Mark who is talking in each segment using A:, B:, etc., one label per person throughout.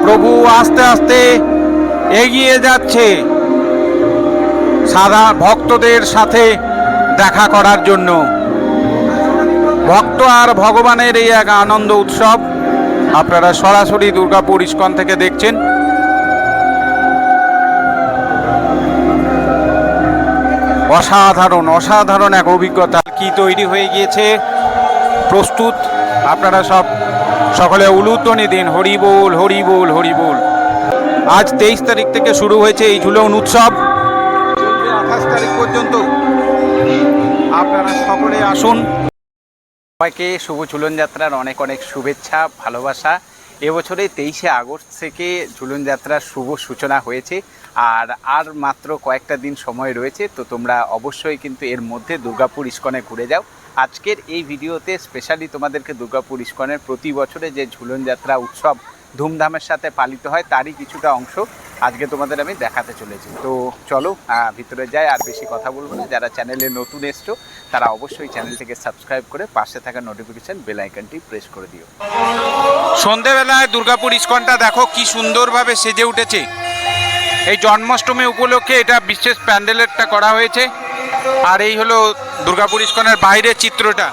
A: প্রভু আস্তে আস্তে এগিয়ে যাচ্ছে সাদা ভক্তদের সাথে দেখা করার জন্য। ভক্ত আর ভগবানের এই এক আনন্দ উৎসব আপনারা সরাসরি দুর্গাপুর ইস্কন থেকে দেখছেন। অসাধারণ অসাধারণ এক অভিজ্ঞতা কি তৈরি হয়ে গিয়েছে, প্রস্তুত আপনারা সকলে উলুধ্বনি দিন, হরি বল হরি বল হরি বল। আজ 23 তারিখ থেকে শুরু হয়েছে এই ঝুলন উৎসব, 28 তারিখ পর্যন্ত। আপনারা সকলে আসুন। সবাইকে শুভ ঝুলন যাত্রার অনেক অনেক শুভেচ্ছা, ভালোবাসা। এবছরে 23শে আগস্ট থেকে ঝুলন যাত্রার শুভ সূচনা হয়েছে, আর মাত্র কয়েকটা দিন সময় রয়েছে। তো তোমরা অবশ্যই কিন্তু এর মধ্যে দুর্গাপুর ইস্কনে ঘুরে যাও। আজকের এই ভিডিওতে স্পেশালি তোমাদেরকে দুর্গাপুর ইস্কনের প্রতি বছরে যে ঝুলন যাত্রা উৎসব ধুমধামের সাথে পালিত হয় তারই কিছুটা অংশ আজকে তোমাদের আমি দেখাতে চলেছি। তো চলো ভিতরে যাই, আর বেশি কথা বলবো না। যারা চ্যানেলে নতুন এসছো তারা অবশ্যই চ্যানেলটিকে সাবস্ক্রাইব করে পাশে থাকা নোটিফিকেশন বেল আইকনটি প্রেস করে দিও। সন্ধেবেলায় দুর্গাপুর ইস্কনটা দেখো কি সুন্দরভাবে সেজে উঠেছে। এই জন্মাষ্টমী উপলক্ষে এটা বিশেষ প্যান্ডেলেরটা করা হয়েছে। আর এই হলো দুর্গাপুর ইস্কনের বাইরের চিত্রটা।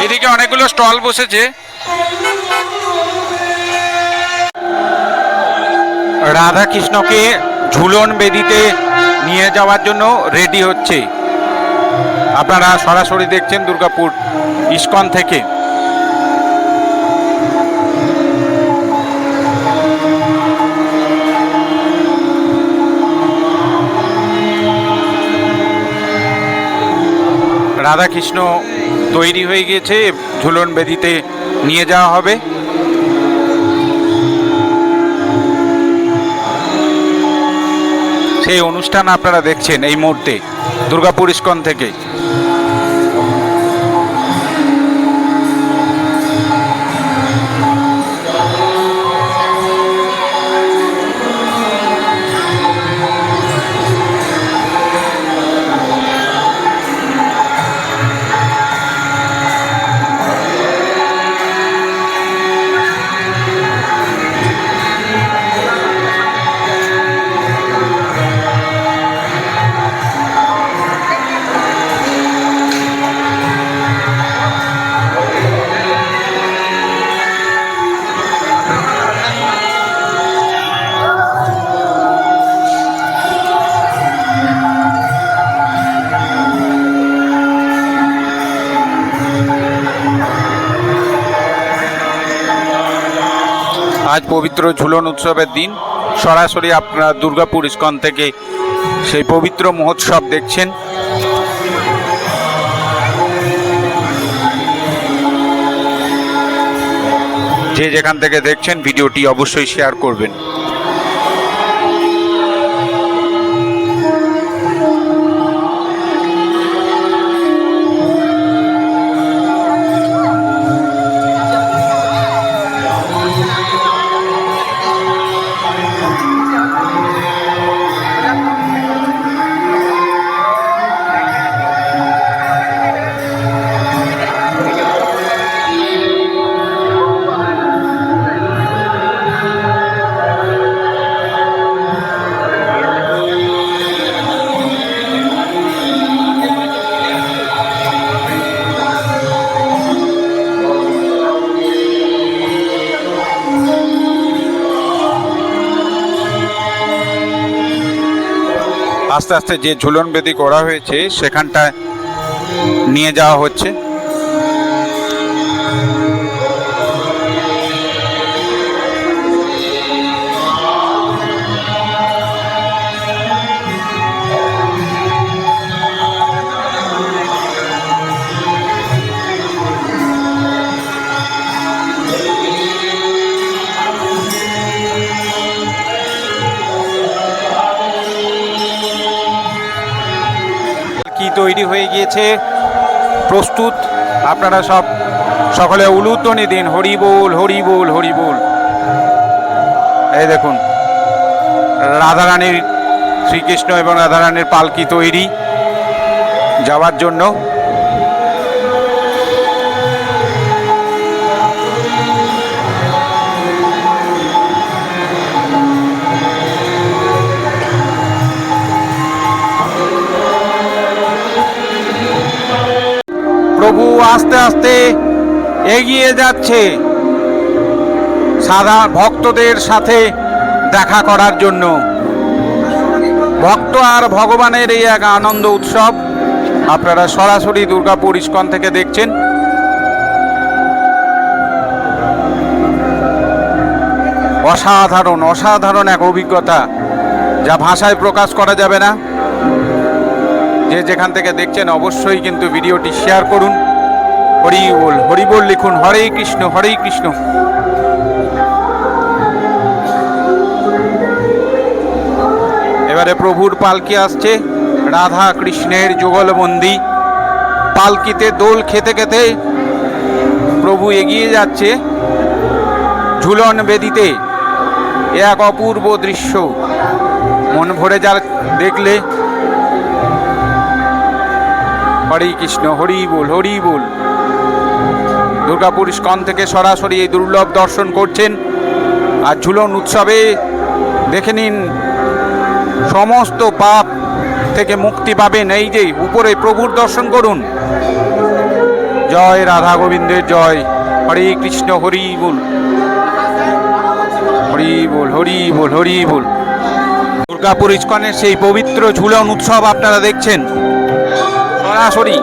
A: এদিকে অনেকগুলো স্টল বসেছে। রাধা কৃষ্ণকে ঝুলন বেদিতে নিয়ে যাওয়ার জন্য রেডি হচ্ছে। আপনারা সরাসরি দেখছেন দুর্গাপুর ইস্কন থেকে। রাধাকৃষ্ণ তৈরি হয়ে গিয়েছে, ঝুলন বেদিতে নিয়ে যাওয়া হবে। সেই অনুষ্ঠান আপনারা দেখছেন এই মুহূর্তে দুর্গাপুর ইস্কন থেকে। আজ পবিত্র ঝুলন উৎসবের দিন। সরাসরি আপনারা দুর্গাপুর ইস্কন থেকে সেই পবিত্র মহোৎসব দেখছেন। যে যেখান থেকে দেখছেন ভিডিওটি অবশ্যই শেয়ার করবেন। আস্তে আস্তে যে ঝুলন বেদি করা হয়েছে সেখানটায় নিয়ে যাওয়া হচ্ছে। তৈরি হয়ে গিয়েছে, প্রস্তুত আপনারা সকলে উলুধ্বনি দিন, হরি বল হরি বল হরি বল। এই দেখুন রাধারানীর, শ্রীকৃষ্ণ এবং রাধারানীর পালকি তৈরি যাওয়ার জন্য। আস্তে আস্তে এগিয়ে যাচ্ছে সাদা ভক্তদের সাথে দেখা করার জন্য। ভক্ত আর ভগবানের এই এক আনন্দ উৎসব আপনারা সরাসরি দুর্গাপুর ইস্কন থেকে দেখছেন। অসাধারণ অসাধারণ এক অভিজ্ঞতা, যা ভাষায় প্রকাশ করা যাবে না। যে যেখান থেকে দেখছেন অবশ্যই কিন্তু ভিডিওটি শেয়ার করুন। হরি বল লিখুন, হরে কৃষ্ণ হরে কৃষ্ণ। এবারে প্রভুর পালকি আসছে, রাধা কৃষ্ণের যুগলবন্দি পালকিতে দোল খেতে খেতে প্রভু এগিয়ে যাচ্ছে ঝুলন বেদিতে। এ এক অপূর্ব দৃশ্য, মন ভরে যা দেখলে। হরে কৃষ্ণ হরি বল হরি বল। দুর্গাপুর ইস্কন থেকে সরাসরি এই দুর্লভ দর্শন করছেন। আর ঝুলন উৎসবে দেখে নিন, সমস্ত পাপ থেকে মুক্তি পাবেন। এই যে উপরে প্রভুর দর্শন করুন। জয় রাধা গোবিন্দের জয়। হরে কৃষ্ণ হরি বল হরি বল হরি বল হরি বল। দুর্গাপুর ইস্কনের সেই পবিত্র ঝুলন উৎসব আপনারা দেখছেন সরাসরি।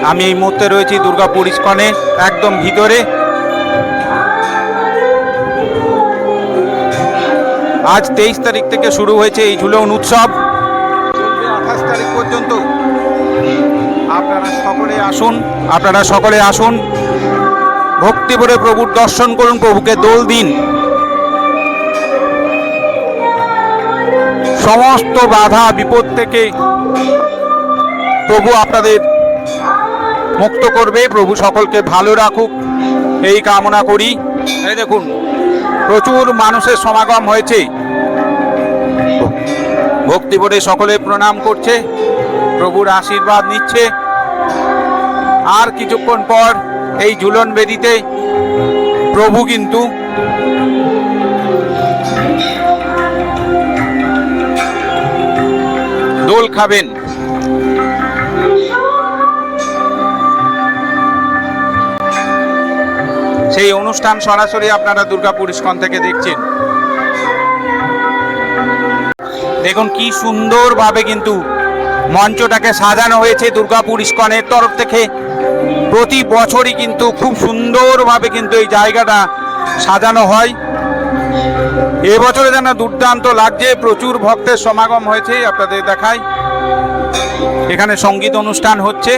A: আমি এই মুহূর্তে রয়েছি দুর্গাপুর ইস্কনে একদম ভিতরে। আজ 23 তারিখ থেকে শুরু হয়েছে এই ঝুলন উৎসব, 28 তারিখ পর্যন্ত। আপনারা সকলে আসুন, ভক্তি ভরে প্রভুর দর্শন করুন, প্রভুকে দোল দিন। সমস্ত বাধা বিপদ থেকে প্রভু আপনাদের মুক্ত করবে। প্রভু সকলকে ভালো রাখুক এই কামনা করি। এই দেখুন, প্রচুর মানুষের সমাগম হয়েছে। ভক্তি ভরে সকলে প্রণাম করছে, প্রভুর আশীর্বাদ নিচ্ছে। আর কিছুক্ষণ পর এই ঝুলন বেদিতে প্রভু কিন্তু দোল খাবেন। সেই অনুষ্ঠান সরাসরি আপনারা দুর্গাপুর ইস্কন থেকে দেখছেন। দেখুন কি সুন্দরভাবে কিন্তু মঞ্চটাকে সাজানো হয়েছে দুর্গাপুর ইস্কনের তরফ থেকে। প্রতি বছরই কিন্তু খুব সুন্দরভাবে কিন্তু এই জায়গাটা সাজানো হয়। এবছরে যেন দুর্দান্ত লাগছে, প্রচুর ভক্তের সমাগম হয়েছে। আপনাদের দেখাই, এখানে সঙ্গীত অনুষ্ঠান হচ্ছে।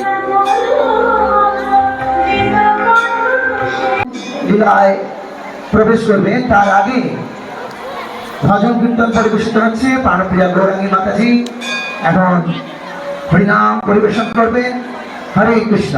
B: লীলায় প্রবেশ করবেন তার আগে ভজন কীর্তন পরিবেশিত হচ্ছে। প্রাণপ্রিয়া গৌরাঙ্গী মাতাজি এখন হরিনাম পরিবেশন করবেন। হরে কৃষ্ণ।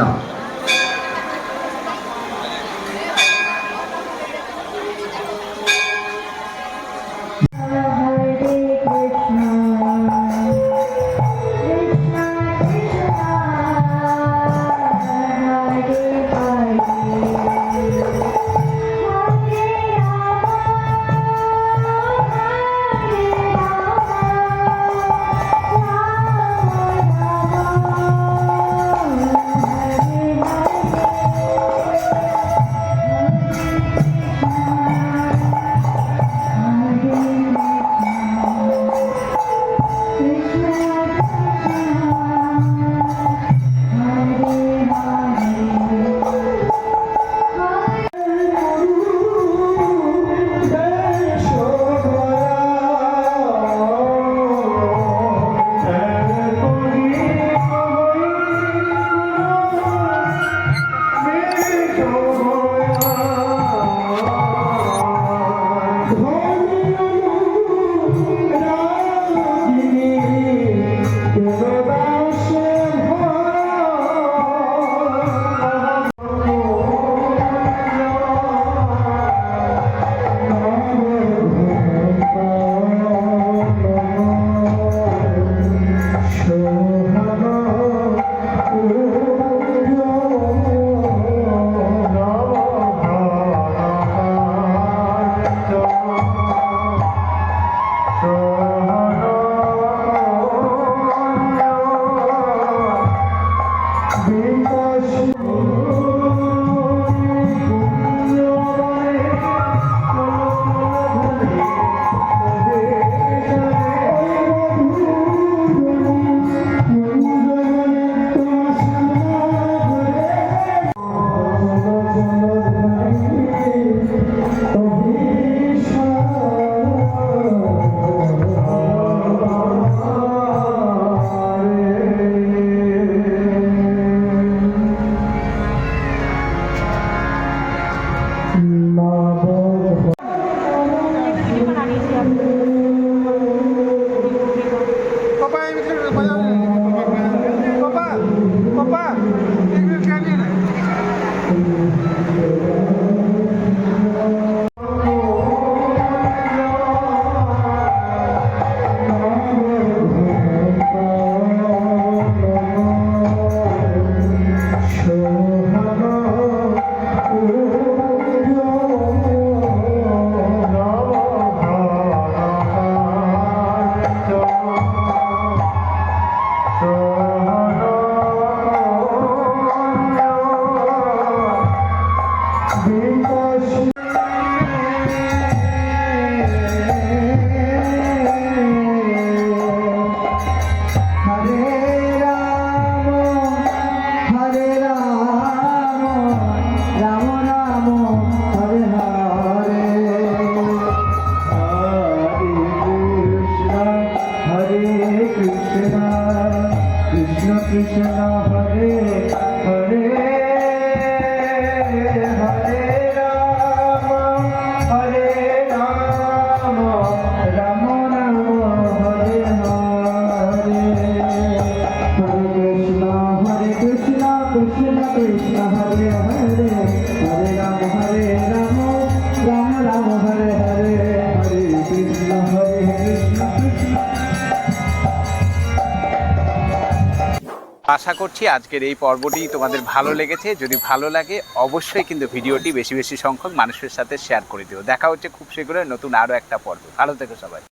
A: আশা করছি আজকের এই পর্বটি তোমাদের ভালো লেগেছে। যদি ভালো লাগে অবশ্যই কিন্তু ভিডিওটি বেশি বেশি সংখ্যক মানুষের সাথে শেয়ার করে দিও। দেখা হচ্ছে খুব শীঘ্রই নতুন আরও একটা পর্ব। ভালো থেকো সবাই।